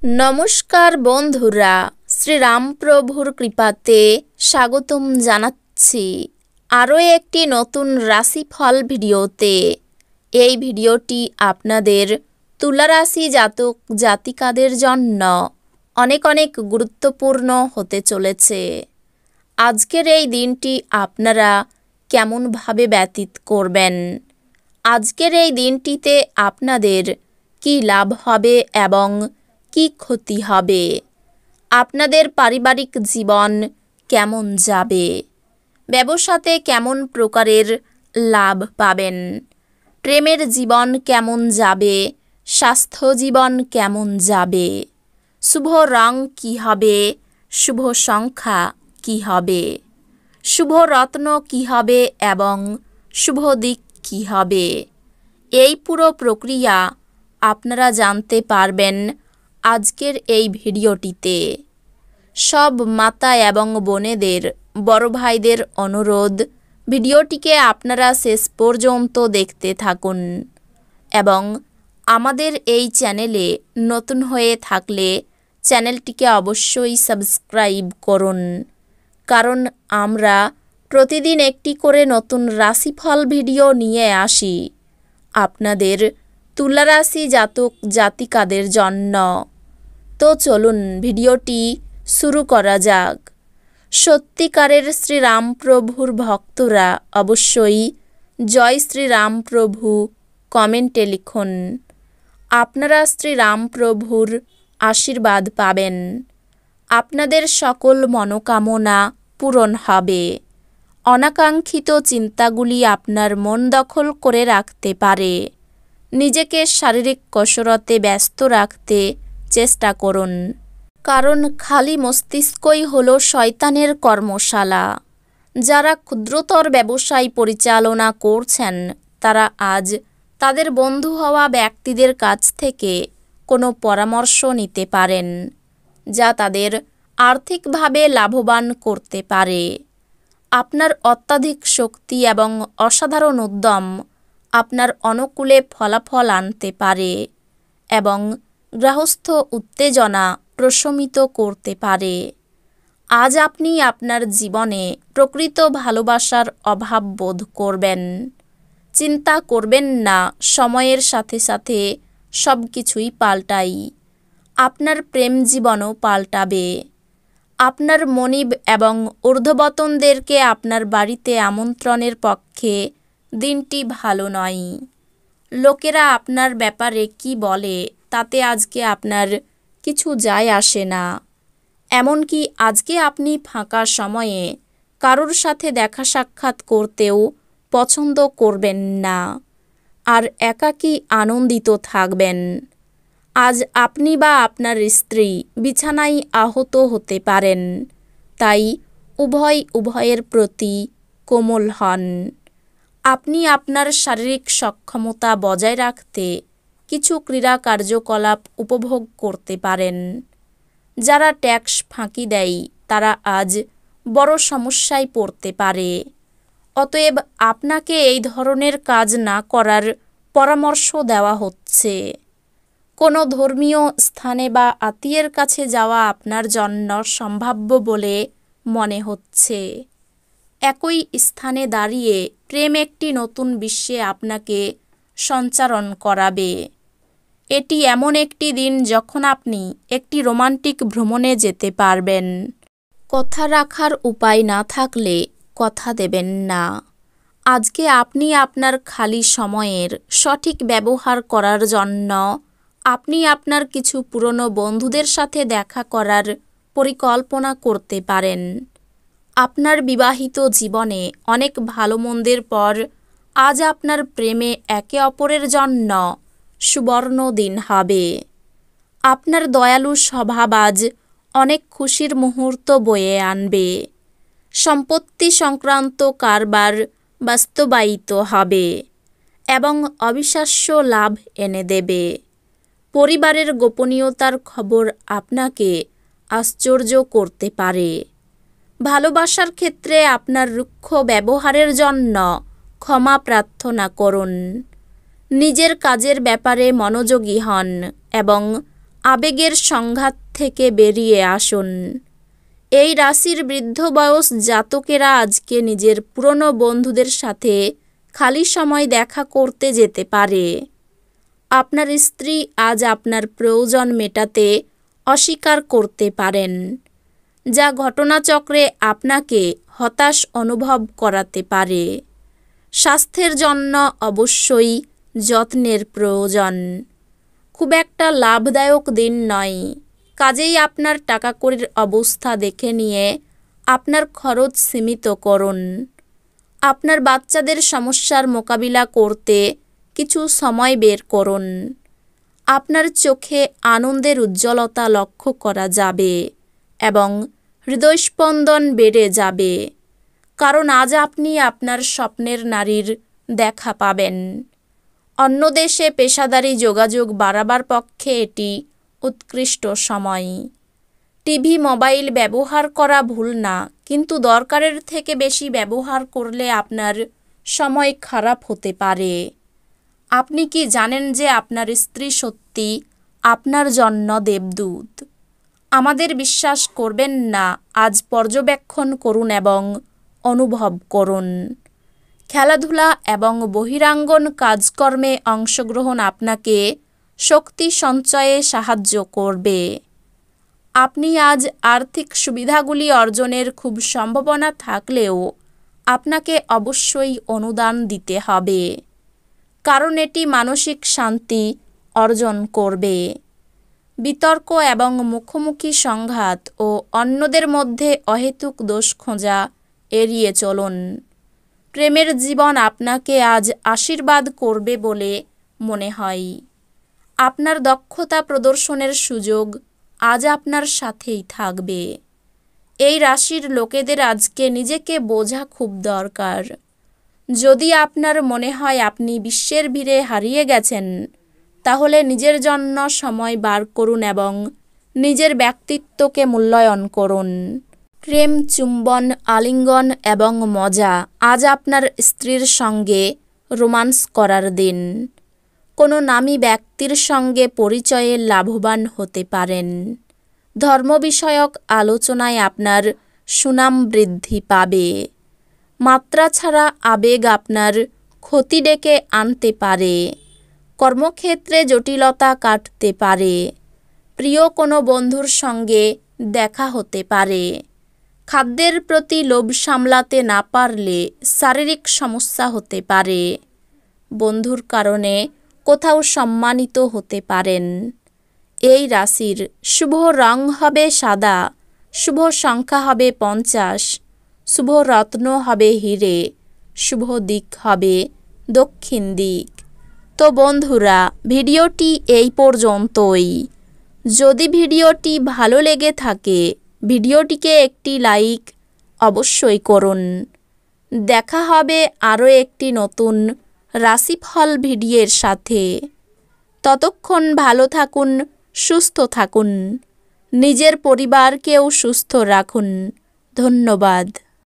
নমস্কার বন্ধুরা, শ্রীরামপ্রভুর কৃপাতে স্বাগতম জানাচ্ছি আরও একটি নতুন রাশিফল ভিডিওতে। এই ভিডিওটি আপনাদের তুলা রাশি জাতক জাতিকাদের জন্য অনেক অনেক গুরুত্বপূর্ণ হতে চলেছে। আজকের এই দিনটি আপনারা কেমনভাবে ব্যতীত করবেন, আজকের এই দিনটিতে আপনাদের কি লাভ হবে এবং কি ক্ষতি হবে, আপনাদের পারিবারিক জীবন কেমন যাবে, ব্যবসাতে কেমন প্রকারের লাভ পাবেন, প্রেমের জীবন কেমন যাবে, স্বাস্থ্য জীবন কেমন যাবে, শুভ রং কি হবে, শুভ সংখ্যা কি হবে, শুভ রত্ন কি হবে এবং শুভ দিক কি হবে, এই পুরো প্রক্রিয়া আপনারা জানতে পারবেন আজকের এই ভিডিওটিতে। সব মাতা এবং বোনেদের, বড় ভাইদের অনুরোধ, ভিডিওটিকে আপনারা শেষ পর্যন্ত দেখতে থাকুন এবং আমাদের এই চ্যানেলে নতুন হয়ে থাকলে চ্যানেলটিকে অবশ্যই সাবস্ক্রাইব করুন, কারণ আমরা প্রতিদিন একটি করে নতুন রাশিফল ভিডিও নিয়ে আসি আপনাদের তুলা রাশি জাতক জাতিকাদের জন্য। তো চলুন ভিডিওটি শুরু করা যাক। সত্যিকারের শ্রীরামপ্রভুর ভক্তরা অবশ্যই জয় শ্রীরামপ্রভু কমেন্টে লিখুন। আপনারা শ্রীরামপ্রভুর আশীর্বাদ পাবেন, আপনাদের সকল মনোকামনা পূরণ হবে। অনাকাঙ্ক্ষিত চিন্তাগুলি আপনার মন দখল করে রাখতে পারে। নিজেকে শারীরিক কসরতে ব্যস্ত রাখতে চেষ্টা করুন, কারণ খালি মস্তিষ্কই হলো শয়তানের কর্মশালা। যারা ক্ষুদ্রতর ব্যবসায় পরিচালনা করছেন তারা আজ তাদের বন্ধু হওয়া ব্যক্তিদের কাছ থেকে কোনো পরামর্শ নিতে পারেন, যা তাদের আর্থিকভাবে লাভবান করতে পারে। আপনার অত্যাধিক শক্তি এবং অসাধারণ উদ্যম আপনার অনুকূলে ফলাফল আনতে পারে এবং গৃহস্থ উত্তেজনা প্রশমিত করতে পারে। আজ আপনি আপনার জীবনে প্রকৃত ভালোবাসার অভাব বোধ করবেন। চিন্তা করবেন না, সময়ের সাথে সাথে সব কিছুই পাল্টায়। আপনার প্রেম জীবনও পাল্টাবে। আপনার মনিব এবং ঊর্ধ্ববতনদেরকে আপনার বাড়িতে আমন্ত্রণের পক্ষে দিনটি ভালো নয়। লোকেরা আপনার ব্যাপারে কি বলে তাতে আজকে আপনার কিছু যায় আসে না। এমনকি আজকে আপনি ফাঁকা সময়ে কারোর সাথে দেখা সাক্ষাৎ করতেও পছন্দ করবেন না, আর একাকী আনন্দিত থাকবেন। আজ আপনি বা আপনার স্ত্রী বিছানায় আহত হতে পারেন, তাই উভয়ের প্রতি কোমল হন। আপনি আপনার শারীরিক সক্ষমতা বজায় রাখতে কিছু ক্রীড়া কার্যকলাপ উপভোগ করতে পারেন। যারা ট্যাক্স ফাঁকি দেয় তারা আজ বড় সমস্যায় পড়তে পারে। অতএব আপনাকে এই ধরনের কাজ না করার পরামর্শ দেওয়া হচ্ছে। কোনো ধর্মীয় স্থানে বা আত্মীয়ের কাছে যাওয়া আপনার জন্য সম্ভাব্য বলে মনে হচ্ছে। একই স্থানে দাঁড়িয়ে প্রেম একটি নতুন বিশ্বে আপনাকে সঞ্চারণ করাবে। এটি এমন একটি দিন যখন আপনি একটি রোমান্টিক ভ্রমণে যেতে পারবেন। কথা রাখার উপায় না থাকলে কথা দেবেন না। আজকে আপনি আপনার খালি সময়ের সঠিক ব্যবহার করার জন্য আপনি আপনার কিছু পুরনো বন্ধুদের সাথে দেখা করার পরিকল্পনা করতে পারেন। আপনার বিবাহিত জীবনে অনেক ভালো মন্দের পর আজ আপনার প্রেমে একে অপরের জন্য সুবর্ণ দিন হবে। আপনার দয়ালু স্বভাব আজ অনেক খুশির মুহূর্ত বয়ে আনবে। সম্পত্তি সংক্রান্ত কারবার বাস্তবায়িত হবে এবং অবিশ্বাস্য লাভ এনে দেবে। পরিবারের গোপনীয়তার খবর আপনাকে আশ্চর্য করতে পারে। ভালোবাসার ক্ষেত্রে আপনার রুক্ষ ব্যবহারের জন্য ক্ষমা প্রার্থনা করুন। নিজের কাজের ব্যাপারে মনোযোগী হন এবং আবেগের সংঘাত থেকে বেরিয়ে আসুন। এই রাশির বৃদ্ধ বয়স জাতকেরা আজকে নিজের পুরনো বন্ধুদের সাথে খালি সময় দেখা করতে যেতে পারে। আপনার স্ত্রী আজ আপনার প্রয়োজন মেটাতে অস্বীকার করতে পারেন, যা ঘটনাচক্রে আপনাকে হতাশ অনুভব করাতে পারে। স্বাস্থ্যের জন্য অবশ্যই যত্নের প্রয়োজন। খুব একটা লাভদায়ক দিন নয়, কাজেই আপনার টাকাকড়ির অবস্থা দেখে নিয়ে আপনার খরচ সীমিত করুন। আপনার বাচ্চাদের সমস্যার মোকাবিলা করতে কিছু সময় বের করুন। আপনার চোখে আনন্দের উজ্জ্বলতা লক্ষ্য করা যাবে এবং হৃদয়স্পন্দন বেড়ে যাবে, কারণ আজ আপনি আপনার স্বপ্নের নারীর দেখা পাবেন। অন্য দেশে পেশাদারি যোগাযোগ বাড়াবার পক্ষে এটি উৎকৃষ্ট সময়। টিভি মোবাইল ব্যবহার করা ভুল না, কিন্তু দরকারের থেকে বেশি ব্যবহার করলে আপনার সময় খারাপ হতে পারে। আপনি কি জানেন যে আপনার স্ত্রী সত্যি আপনার জন্য দেবদূত? আমাদের বিশ্বাস করবেন না, আজ পর্যবেক্ষণ করুন এবং অনুভব করুন। খেলাধুলা এবং বহিরাঙ্গন কাজকর্মে অংশগ্রহণ আপনাকে শক্তি সঞ্চয়ে সাহায্য করবে। আপনি আজ আর্থিক সুবিধাগুলি অর্জনের খুব সম্ভাবনা থাকলেও আপনাকে অবশ্যই অনুদান দিতে হবে, কারণ এটি মানসিক শান্তি অর্জন করবে। বিতর্ক এবং মুখোমুখি সংঘাত ও অন্যদের মধ্যে অহেতুক দোষ খোঁজা এড়িয়ে চলুন। প্রেমের জীবন আপনাকে আজ আশীর্বাদ করবে বলে মনে হয়। আপনার দক্ষতা প্রদর্শনের সুযোগ আজ আপনার সাথেই থাকবে। এই রাশির লোকেদের আজকে নিজেকে বোঝা খুব দরকার। যদি আপনার মনে হয় আপনি বিশ্বের ভিড়ে হারিয়ে গেছেন, তাহলে নিজের জন্য সময় বার করুন এবং নিজের ব্যক্তিত্বকে মূল্যায়ন করুন। প্রেম, চুম্বন, আলিঙ্গন এবং মজা। আজ আপনার স্ত্রীর সঙ্গে রোমান্স করার দিন। কোনো নামী ব্যক্তির সঙ্গে পরিচয়ে লাভবান হতে পারেন। ধর্ম বিষয়ক আলোচনায় আপনার সুনাম বৃদ্ধি পাবে। মাত্রা ছাড়া আবেগ আপনার ক্ষতি ডেকে আনতে পারে। কর্মক্ষেত্রে জটিলতা কাটতে পারে। প্রিয় কোনো বন্ধুর সঙ্গে দেখা হতে পারে। খাদ্যের প্রতি লোভ সামলাতে না পারলে শারীরিক সমস্যা হতে পারে। বন্ধুর কারণে কোথাও সম্মানিত হতে পারেন। এই রাশির শুভ রং হবে সাদা, শুভ সংখ্যা হবে 50, শুভ রত্ন হবে হীরে, শুভ দিক হবে দক্ষিণ দিক। তো বন্ধুরা, ভিডিওটি এই পর্যন্তই। যদি ভিডিওটি ভালো লেগে থাকে, ভিডিওটিকে একটি লাইক অবশ্যই করুন। দেখা হবে আরও একটি নতুন রাশিফল ভিডিওর সাথে। ততক্ষণ ভালো থাকুন, সুস্থ থাকুন, নিজের পরিবারকেও সুস্থ রাখুন। ধন্যবাদ।